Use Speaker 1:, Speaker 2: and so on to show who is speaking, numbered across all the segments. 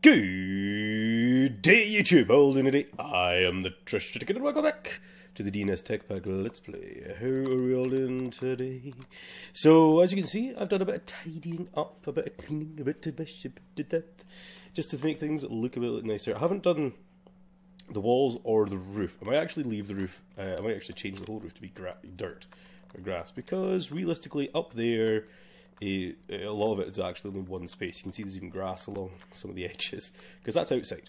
Speaker 1: Good day, YouTube, old and day. I am the Trash Ticket and welcome back to the Dns Techpack Let's Play. How are we all doing today? So, as you can see, I've done a bit of tidying up, a bit of cleaning, a bit of did that, just to make things look a bit nicer. I haven't done the walls or the roof. I might actually leave the roof, I might actually change the whole roof to be dirt or grass, because realistically, up there, a lot of it is actually only one space. You can see there's even grass along some of the edges, because that's outside,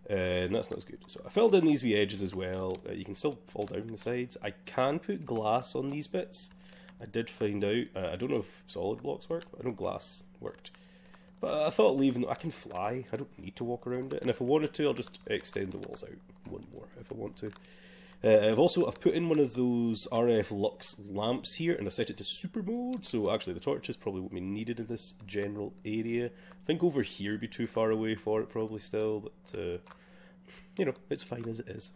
Speaker 1: and that's not as good. So I filled in these wee edges as well. You can still fall down the sides. I can put glass on these bits. I did find out, I don't know if solid blocks work, but I know glass worked. But I thought leaving, I can fly, I don't need to walk around it, and if I wanted to, I'll just extend the walls out one more if I want to. I've put in one of those RF Lux lamps here, and I set it to super mode, so actually the torches probably won't be needed in this general area. I think over here would be too far away for it probably still, but you know, it's fine as it is.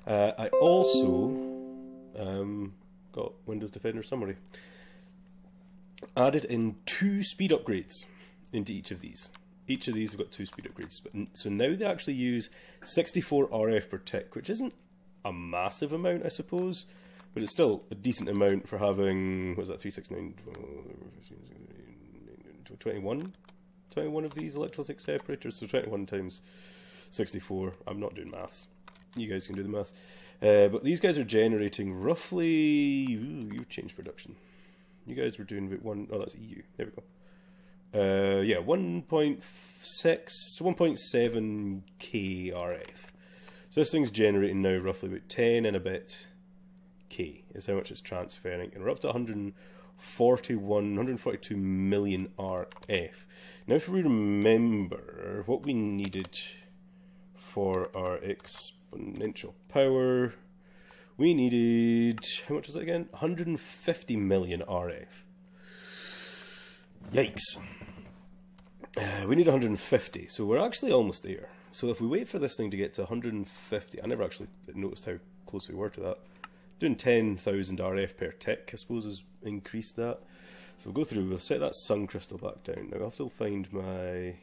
Speaker 1: I also got Windows Defender Summary. Added in 2 speed upgrades into each of these. Each of these have got 2 speed upgrades, so now they actually use 64 RF per tick, which isn't a massive amount, I suppose, but it's still a decent amount for having, what was that, 369, 21 of these electrolytic separators, so 21 times 64, I'm not doing maths, you guys can do the maths, but these guys are generating roughly, you changed production, you guys were doing about oh that's EU, there we go, yeah, 1.6, 1.7k RF. So this thing's generating now roughly about 10 and a bit K is how much it's transferring, and we're up to 142 million RF. Now if we remember what we needed for our exponential power, we needed, how much was it again? 150 million RF. Yikes. We need 150, so we're actually almost there. So if we wait for this thing to get to 150, I never actually noticed how close we were to that. Doing 10,000 RF per tick, I suppose, has increased that. So we'll go through, we'll set that sun crystal back down. Now I'll have to find my...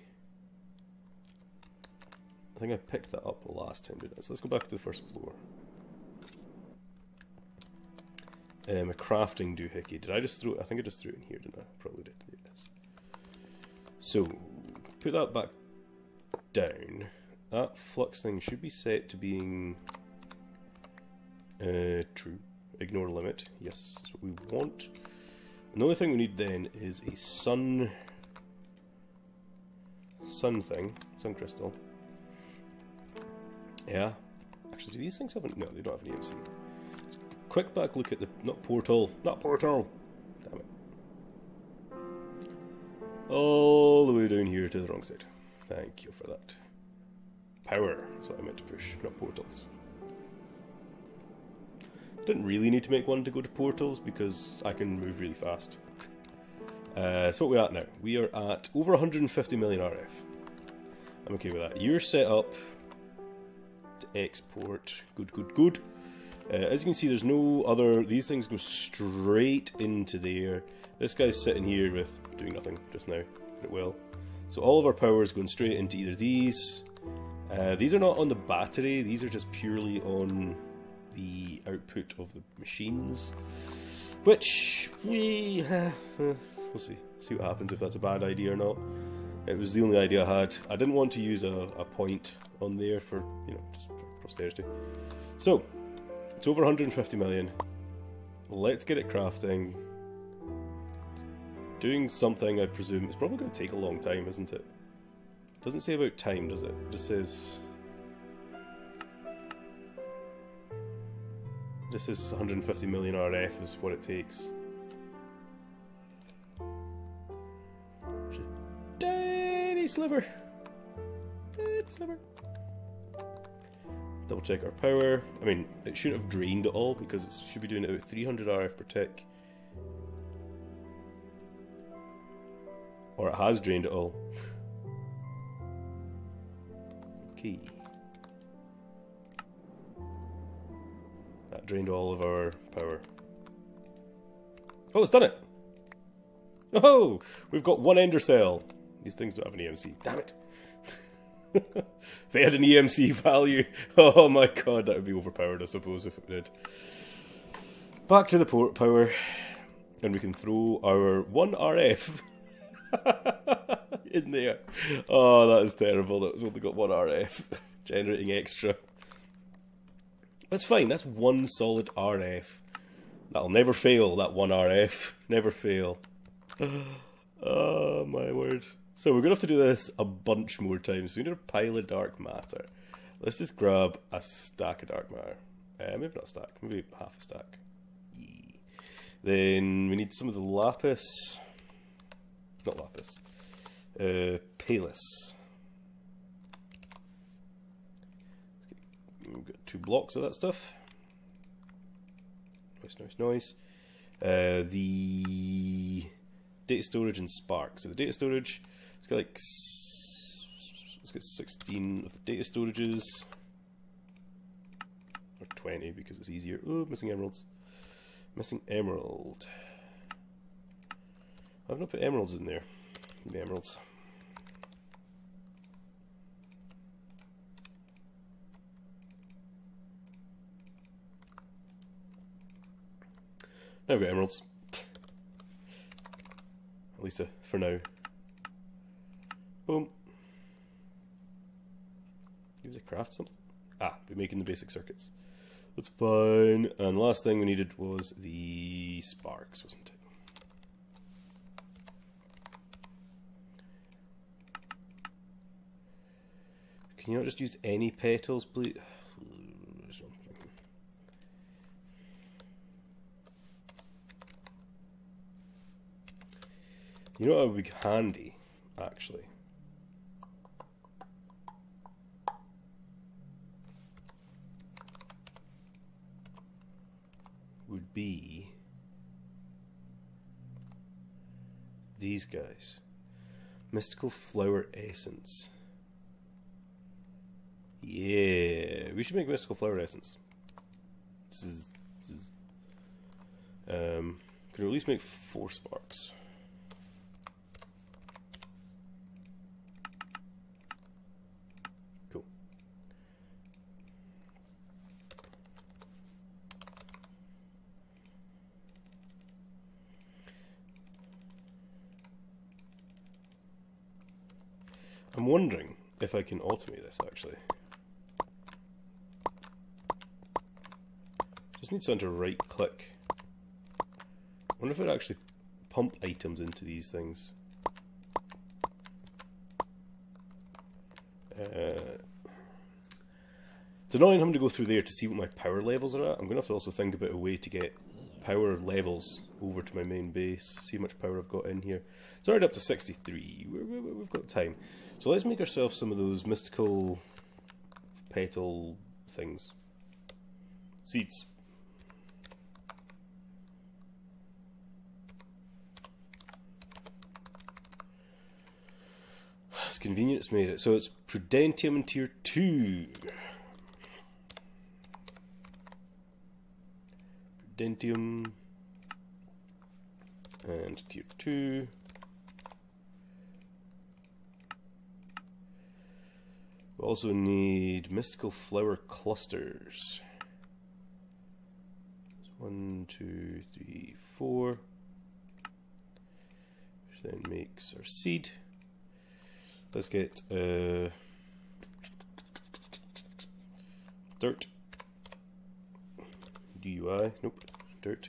Speaker 1: I think I picked that up the last time, didn't I? So let's go back to the first floor. A crafting doohickey. Did I just throw it? I think I just threw it in here, didn't I? Probably did, yes. So, put that back down. That flux thing should be set to being true. Ignore limit. Yes, that's what we want. Another thing we need then is a sun crystal. Yeah. Actually, do these things have no, they don't have an EMC. Quick back look at the not portal. Damn it. All the way down here to the wrong side. Thank you for that. Power is what I meant to push, not portals. Didn't really need to make one to go to portals because I can move really fast. So what we're at now, we are at over 150 million RF. I'm okay with that. You're set up to export. Good. As you can see, there's no other, these things go straight into there. This guy's sitting here with doing nothing just now, but it will. So all of our power is going straight into either these. These are not on the battery, these are just purely on the output of the machines. Which, we'll see what happens if that's a bad idea or not. It was the only idea I had. I didn't want to use a point on there for, you know, just for posterity. So, it's over 150 million. Let's get it crafting. Doing something, I presume. It's probably going to take a long time, isn't it? Doesn't say about time, does it? It just says... This is 150 million RF is what it takes. Tiny sliver. Tiny sliver. Double check our power. I mean, it shouldn't have drained it all because it should be doing it about 300 RF per tick. Or it has drained it all. Okay. That drained all of our power. Oh, it's done it! Oh! We've got one ender cell. These things don't have an EMC. Damn it! If they had an EMC value, oh my god, that would be overpowered, I suppose, if it did. Back to the port power, and we can throw our 1 RF in there. Oh, that is terrible, that was only got 1 RF, generating extra. That's fine, that's 1 solid RF. That'll never fail, that 1 RF, never fail. Oh my word. So we're going to have to do this a bunch more times. So we need a pile of dark matter. Let's just grab a stack of dark matter. Maybe not a stack, maybe half a stack. Yeah. Then we need some of the lapis. Not lapis. Palus. We've got 2 blocks of that stuff. Nice, nice, nice. The data storage and spark. So the data storage, it's got like, let's get 16 of the data storages, or 20 because it's easier. Oh, missing emeralds. Missing emerald. I've not put emeralds in there. Give me emeralds. Now I've got emeralds. At least for now. Boom. Use a craft something? Ah, we're making the basic circuits. That's fine. And last thing we needed was the sparks, wasn't it? Can you not just use any petals, please? You know what would be handy, actually? Would be these guys. Mystical Flower Essence. Yeah, we should make Mystical Flower Essence. Can we at least make 4 sparks? Cool. I'm wondering if I can automate this actually. Just need something to right click. I wonder if it actually pump items into these things. It's annoying having to go through there to see what my power levels are at. I'm going to have to also think about a way to get power levels over to my main base. See how much power I've got in here. It's already up to 63. We've got time. So let's make ourselves some of those mystical petal things. Seeds. It's convenient it's made it. So it's Prudentium in tier 2. Prudentium and tier 2. We also need mystical flower clusters. 1, 2, 3, 4. Which then makes our seed. Let's get dirt. DUI, nope, dirt.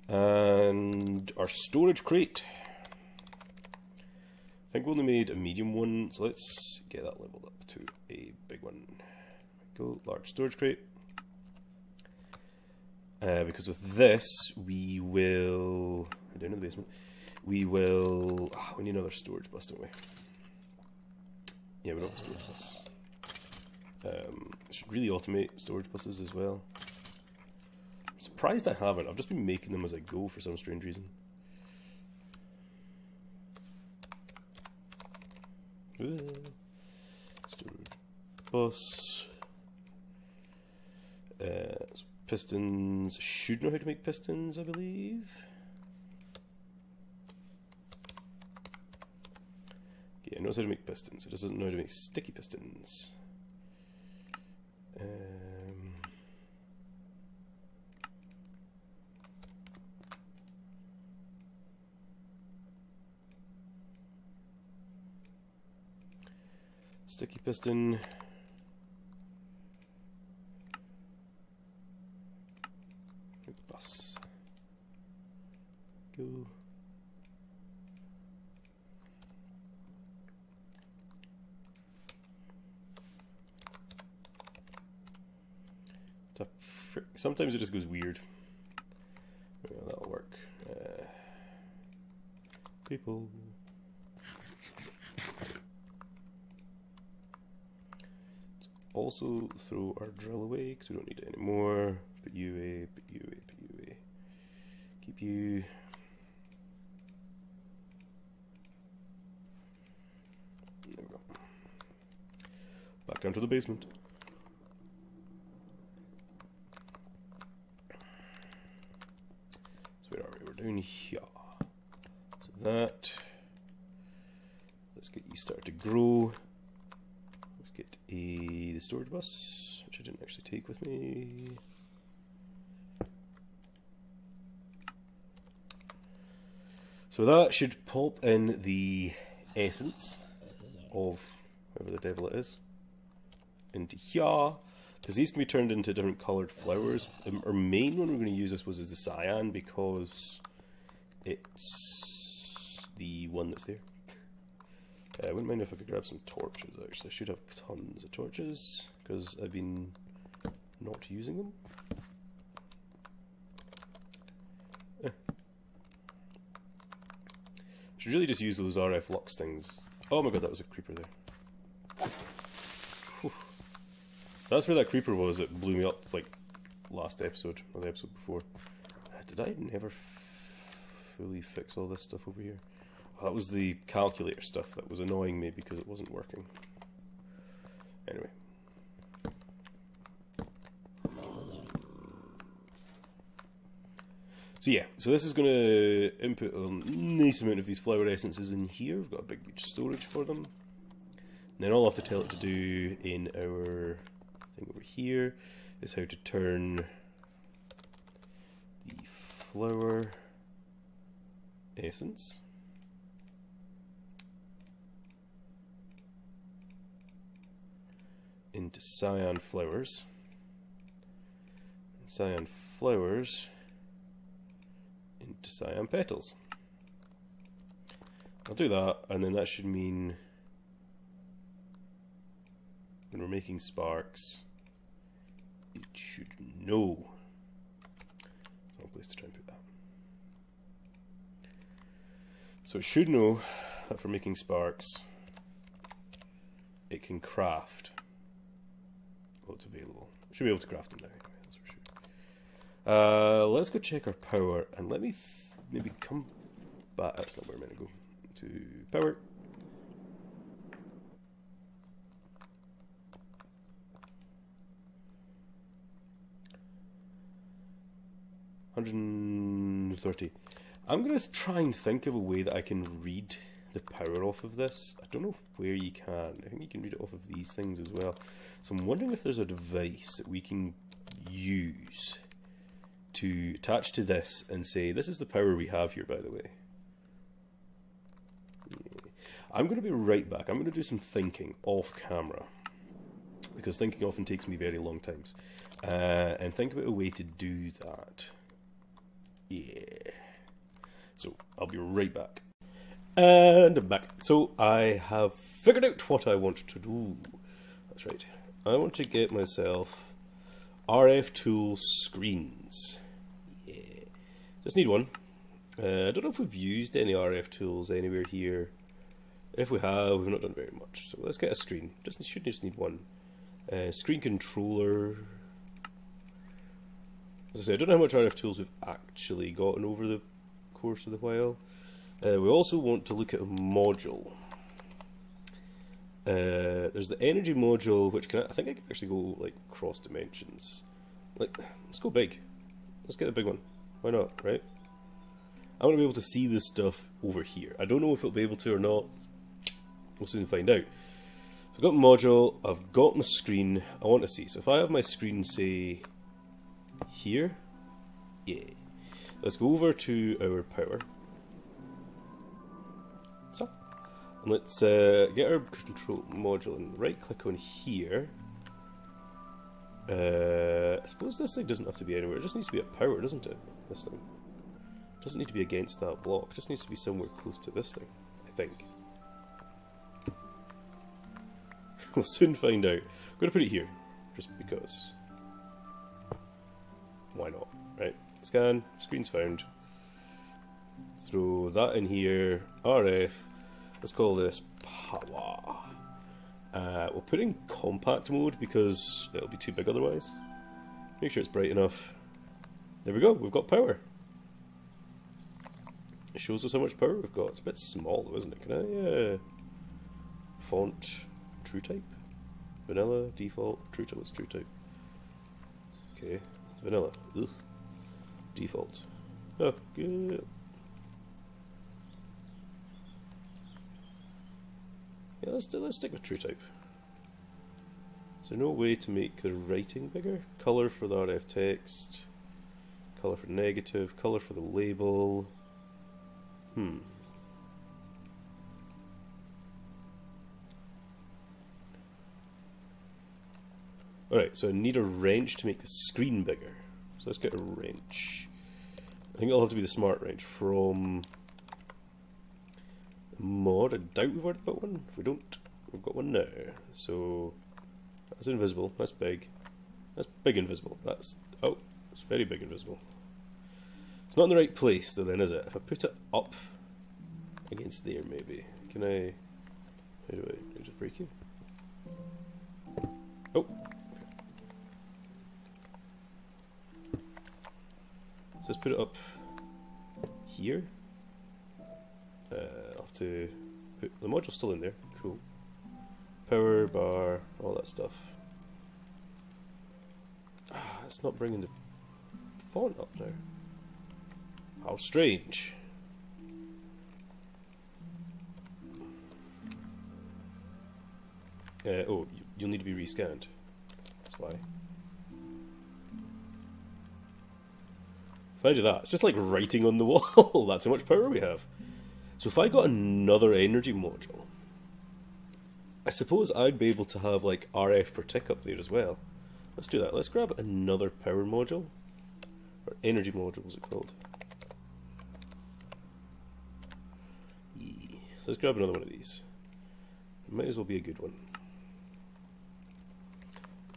Speaker 1: And our storage crate. I think we only made a medium one, so let's get that leveled up to a big one. Go, large storage crate. Because with this, we will, down in the basement, we will, we need another storage bus, don't we? Yeah, we don't have a storage bus. Should really automate storage buses as well. I'm surprised I haven't. I've just been making them as I go for some strange reason. Storage bus. Pistons. Should know how to make pistons, I believe. Yeah, I know knows how to make pistons. It doesn't know how to make sticky pistons. Sticky piston. Bus. Go. Sometimes it just goes weird. Yeah, that'll work. People. Let's also throw our drill away because we don't need it anymore. Put you away, put you away, put you away. Keep you. There we go. Back down to the basement. Down here. So that. Let's get you started to grow. Let's get the storage bus, which I didn't actually take with me. So that should pop in the essence of whatever the devil it is into here. Because these can be turned into different coloured flowers. Our main one we're going to use, I suppose, is the cyan, because it's the one that's there. I wouldn't mind if I could grab some torches, actually. I should have tons of torches, because I've been not using them. Should really just use those RF lux things. Oh my god, that was a creeper there. Whew. That's where that creeper was that blew me up, like, last episode, or the episode before. Did I never fully fix all this stuff over here? Oh, that was the calculator stuff that was annoying me because it wasn't working. Anyway. So yeah, so this is going to input a nice amount of these flower essences in here. We've got a big huge storage for them. And then all I have to tell it to do in our thing over here is how to turn the flower essence into cyan flowers. And cyan flowers into cyan petals. I'll do that, and then that should mean when we're making sparks, it should know. Wrong place to try and put that. So it should know that for making sparks, it can craft what's available. It should be able to craft them now, anyway, that's for sure. Let's go check our power, and let me maybe come back. That's not where I'm meant to go. To power. $130. I'm going to try and think of a way that I can read the power off of this. I don't know where you can. I think you can read it off of these things as well. So I'm wondering if there's a device that we can use to attach to this and say, this is the power we have here, by the way. Yeah. I'm going to be right back. I'm going to do some thinking off camera, because thinking often takes me very long times. And think about a way to do that. Yeah. So, I'll be right back. And I'm back. So, I have figured out what I want to do. That's right. I want to get myself RF tool screens. Yeah. Just need one. I don't know if we've used any RF tools anywhere here. If we have, we've not done very much. So, let's get a screen. Should just need one. Screen controller. As I say, I don't know how much RF tools we've actually gotten over the course of the while. We also want to look at a module. There's the energy module, which I think I can actually go like cross dimensions. Like, let's go big. Let's get a big one. Why not, right? I want to be able to see this stuff over here. I don't know if it'll be able to or not. We'll soon find out. So I've got my module, I've got my screen, I want to see. So if I have my screen, say, here, yeah. Let's go over to our power. So, and let's get our control module and right click on here. I suppose this thing doesn't have to be anywhere, it just needs to be at power, doesn't it? This thing. It doesn't need to be against that block, it just needs to be somewhere close to this thing, I think. We'll soon find out. I'm going to put it here, just because. Why not? Right, scan, screen's found. Throw that in here, RF. Let's call this power. We'll put in compact mode because it'll be too big otherwise. Make sure it's bright enough. There we go, we've got power. It shows us how much power we've got. It's a bit small though, isn't it? Can I, font, true type? Vanilla, default, true type, what's true type? Okay, vanilla, ugh. Default. Oh, good. Yeah, let's stick with true type. Is there no way to make the writing bigger? Color for the RF text, color for negative, color for the label. Alright, so I need a wrench to make the screen bigger. So let's get a wrench. I think it'll have to be the smart wrench from the mod. I doubt we've already got one. If we don't, we've got one now. So that's invisible, that's big. That's big invisible. That's, oh, it's very big invisible. It's not in the right place though then, is it? If I put it up against there maybe. Can I, how do I just break you? Oh. So let's put it up here. I'll have to put the module's still in there. Cool. Power bar, all that stuff. It's not bringing the font up now. How strange. Oh, you'll need to be rescanned. That's why. If I do that, it's just like writing on the wall. That's how much power we have. So if I got another energy module, I suppose I'd be able to have like RF per tick up there as well. Let's do that. Let's grab another power module. Or energy module, what's it called? Yeah. So let's grab another one of these. It might as well be a good one.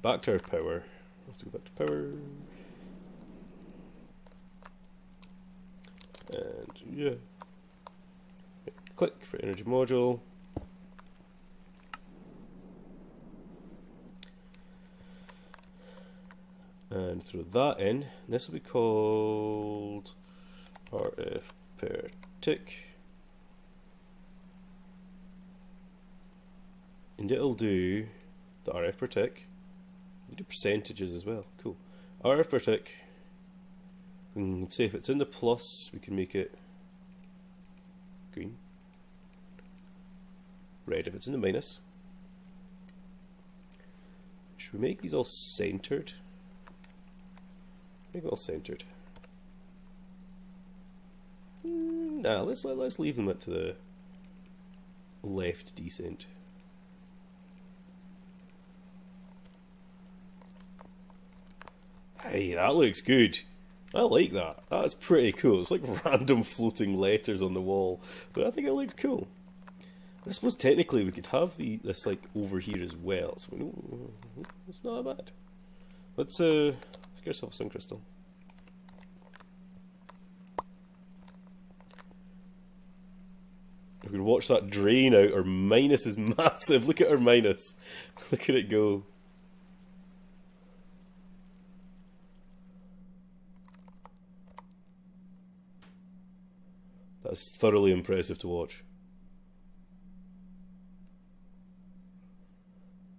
Speaker 1: Back to our power. Let's go back to power. And yeah. Click for energy module. And throw that in. This will be called RF per tick. And it'll do the RF per tick. You do percentages as well. Cool. RF per tick. We can say if it's in the plus, we can make it green. Red if it's in the minus. Should we make these all centered? Make it all centered. Nah, let's leave them to the left decent. Hey, that looks good. I like that. That's pretty cool. It's like random floating letters on the wall, but I think it looks cool. I suppose technically we could have this like over here as well, so it's not that bad. Let's get ourselves a sun crystal. If we could watch that drain out, our minus is massive. Look at our minus. Look at it go. That's thoroughly impressive to watch.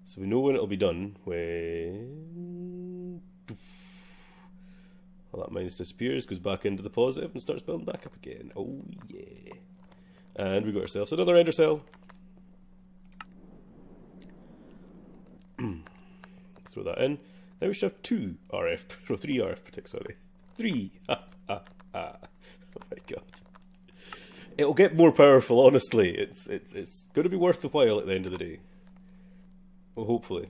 Speaker 1: So we know when it'll be done, when well, that minus disappears, goes back into the positive and starts building back up again. Oh yeah. And we got ourselves another ender cell. Throw that in. Now we should have 2 RF, or 3 RF protect, sorry. 3! Ha ha ha. Oh my god. It'll get more powerful, honestly. It's going to be worth the while at the end of the day. Well, hopefully.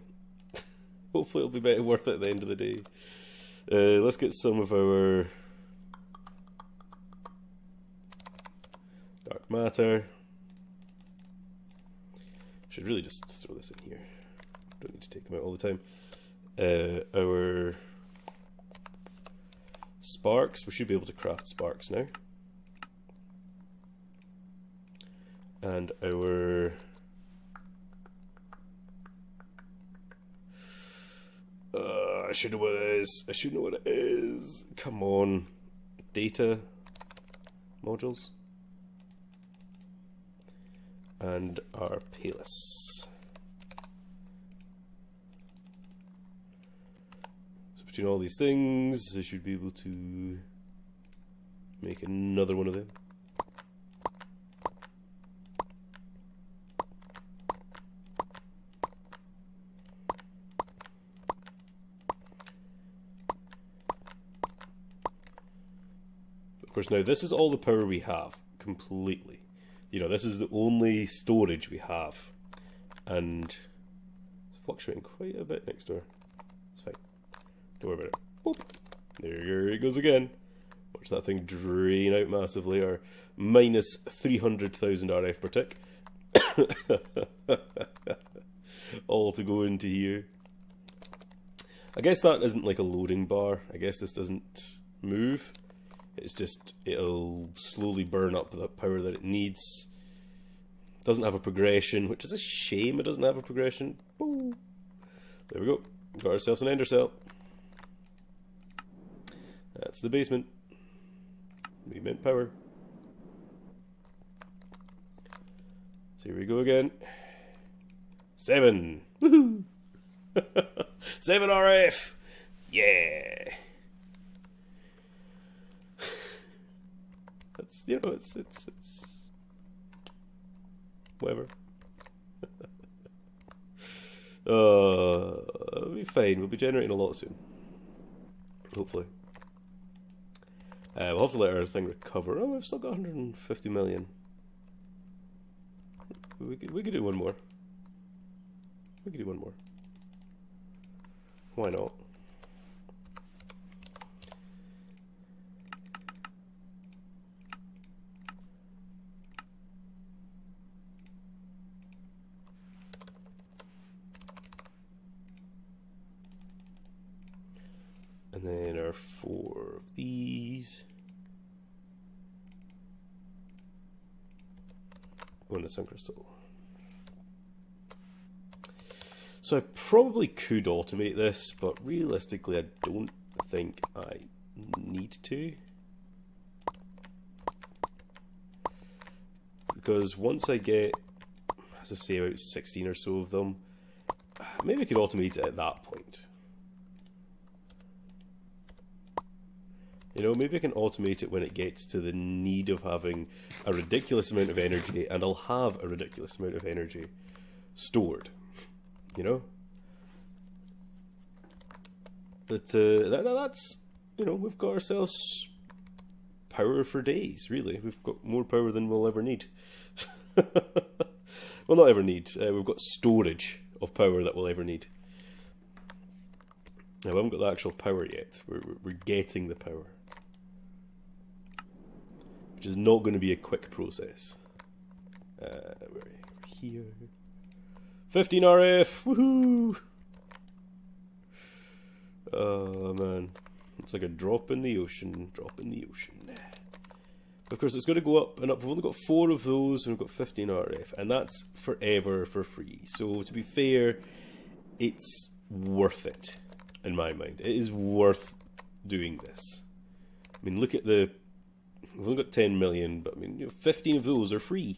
Speaker 1: Hopefully it'll be better worth it at the end of the day. Let's get some of our dark matter. Should really just throw this in here. Don't need to take them out all the time. Our sparks, we should be able to craft sparks now. And our I should know what it is. I should know what it is. Come on. Data modules. And our Palis. So between all these things, I should be able to make another one of them. Of course, now this is all the power we have, completely. You know, this is the only storage we have. And it's fluctuating quite a bit next door. It's fine. Don't worry about it. Boop. There it goes again. Watch that thing drain out massively, or minus 300,000 RF per tick. All to go into here. I guess that isn't like a loading bar. I guess this doesn't move. It's just, it'll slowly burn up the power that it needs. Doesn't have a progression, which is a shame it doesn't have a progression. Boo. There we go. Got ourselves an ender cell. That's the basement. We meant power. So here we go again. 7! Woohoo! 7 RF! Yeah! That's, you know, it's whatever. It'll be fine. We'll be generating a lot soon. Hopefully. We'll have to let our thing recover. Oh, we've still got 150 million. We could do one more. We could do one more. Why not? And then our 4 of these. One a sun crystal. So I probably could automate this, but realistically I don't think I need to. Because once I get, as I say, about 16 or so of them, maybe I could automate it at that point. You know, maybe I can automate it when it gets to the need of having a ridiculous amount of energy, and I'll have a ridiculous amount of energy stored. You know? But that's, you know, we've got ourselves power for days, really. We've got more power than we'll ever need. Well, not ever need. We've got storage of power that we'll ever need. Now, we haven't got the actual power yet. We're getting the power. Which is not going to be a quick process. We're here. 15 RF! Woohoo! Oh man. It's like a drop in the ocean. Drop in the ocean. Of course, it's going to go up and up. We've only got 4 of those, and we've got 15 RF. And that's forever for free. So, to be fair, it's worth it. In my mind. It is worth doing this. I mean, look at the... We've only got 10 million, but I mean, you know, 15 of those are free.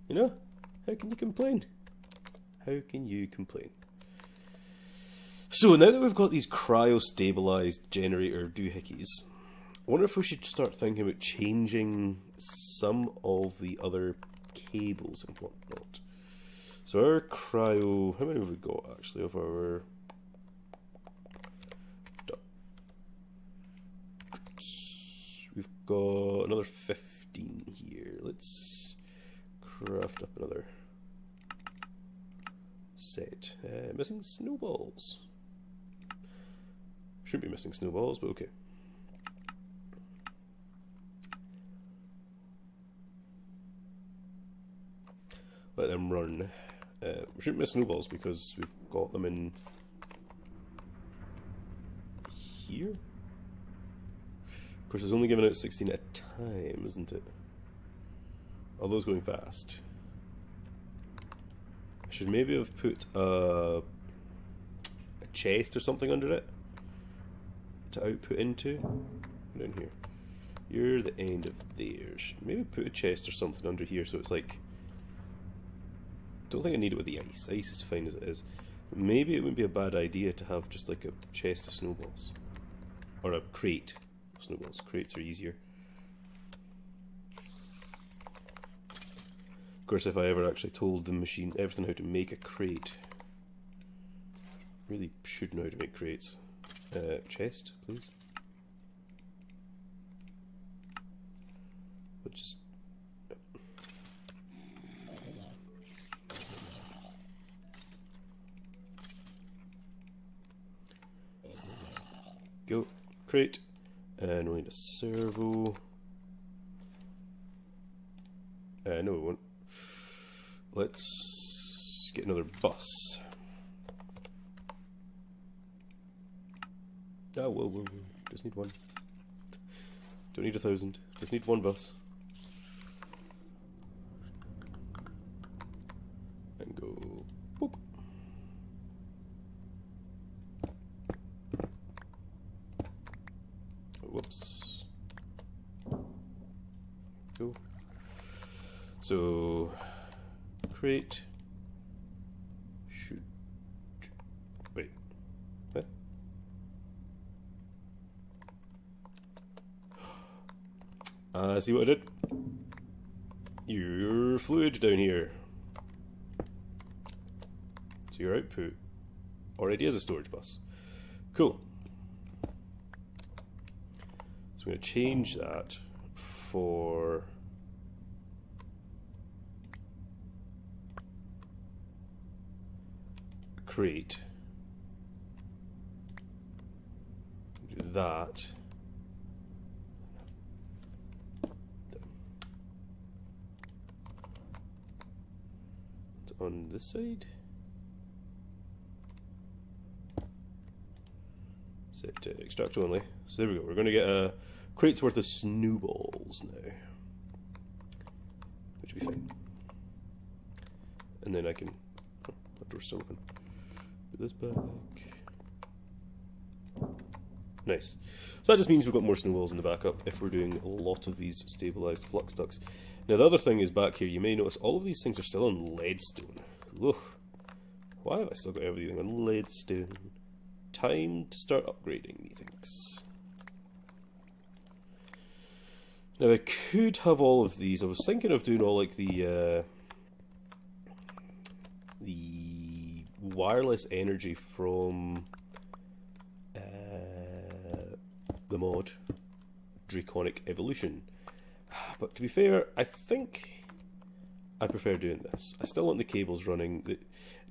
Speaker 1: You know? How can you complain? How can you complain? So, now that we've got these cryo-stabilized generator doohickeys, I wonder if we should start thinking about changing some of the other cables and whatnot. So our cryo, how many have we got actually of our ducts? We've got another 15 here. Let's craft up another set. Missing snowballs. Shouldn't be missing snowballs, but okay. Let them run. We shouldn't miss snowballs because we've got them in here. Of course, it's only giving out 16 at a time, isn't it? Although it's going fast. I should maybe have put a chest or something under it to output into. Down here. You're the end of there. Should maybe put a chest or something under here so it's like. Don't think I need it with the ice. Ice is fine as it is. But maybe it wouldn't be a bad idea to have just like a chest of snowballs. Or a crate of snowballs. Crates are easier. Of course, if I ever actually told the machine everything how to make a crate. Really should know how to make crates. Chest, please. Which is go, crate, and we'll need a servo. No, we won't. Let's get another bus. Oh, whoa, just need one. Don't need 1,000, just need one bus. And go, boop. Whoops. Go. So, crate. Shoot. Wait. What? See what I did? Your fluid down here. So your output already is a storage bus. Cool. So I'm going to change that for crate. Do that. On this side. Set to extract only. So there we go. We're going to get a crate's worth of snowballs now, which will be fine. And then I can. Oh, that door's still open. Put this back. Nice. So that just means we've got more snowballs in the backup if we're doing a lot of these stabilized flux ducts. Now the other thing is back here, you may notice all of these things are still on leadstone. Ugh. Why have I still got everything on leadstone? Time to start upgrading, methinks. Now I could have all of these. I was thinking of doing all like the wireless energy from the mod Draconic Evolution. But to be fair, I think I prefer doing this. I still want the cables running.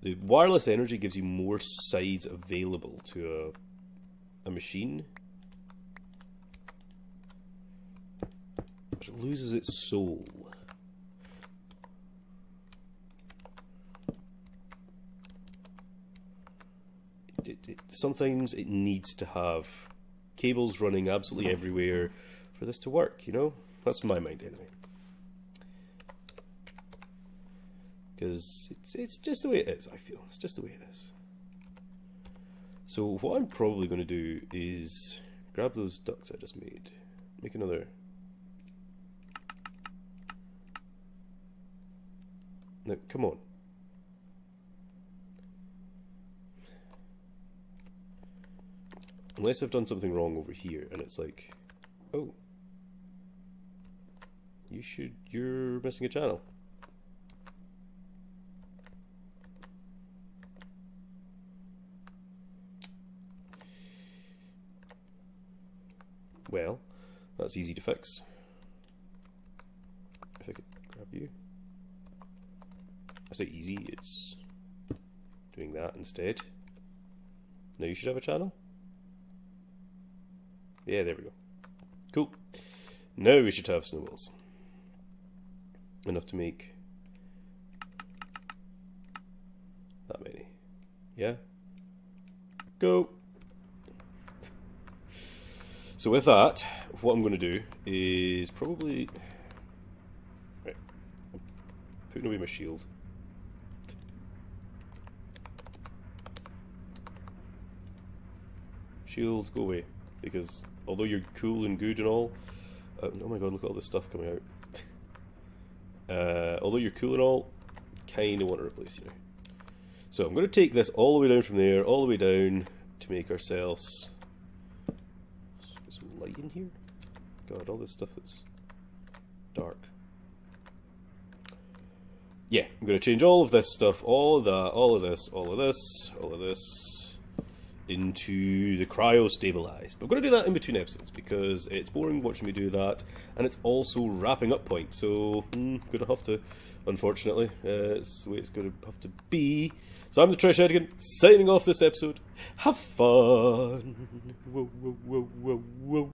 Speaker 1: The wireless energy gives you more sides available to a machine, but it loses its soul. Sometimes it needs to have cables running absolutely everywhere for this to work, you know? That's my mind anyway. Because it's just the way it is, I feel. It's just the way it is. So what I'm probably going to do is grab those ducts I just made. Make another. Now, come on. Unless I've done something wrong over here and it's like, oh, you're missing a channel. Well, that's easy to fix. If I could grab you. I say easy, it's doing that instead. Now you should have a channel. Yeah, there we go. Cool. Now we should have snowballs. Enough to make that many. Yeah? Go! So with that, what I'm going to do is probably... Right. I'm putting away my shield. Shield, go away. Because although you're cool and good and all... oh my god, look at all this stuff coming out. Although you're cool and all, kind of want to replace you now. So I'm going to take this all the way down from there, all the way down to make ourselves... Get some light in here. God, all this stuff that's dark. Yeah, I'm going to change all of this stuff, all of that, all of this, all of this, all of this, into the cryo-stabilized. I'm going to do that in between episodes because it's boring watching me do that, and it's also wrapping up point, so I'm going to have to, unfortunately, it's the way it's going to have to be. So I'm the Trish Edigan, signing off this episode. Have fun! Whoa, whoa, whoa, whoa, whoa.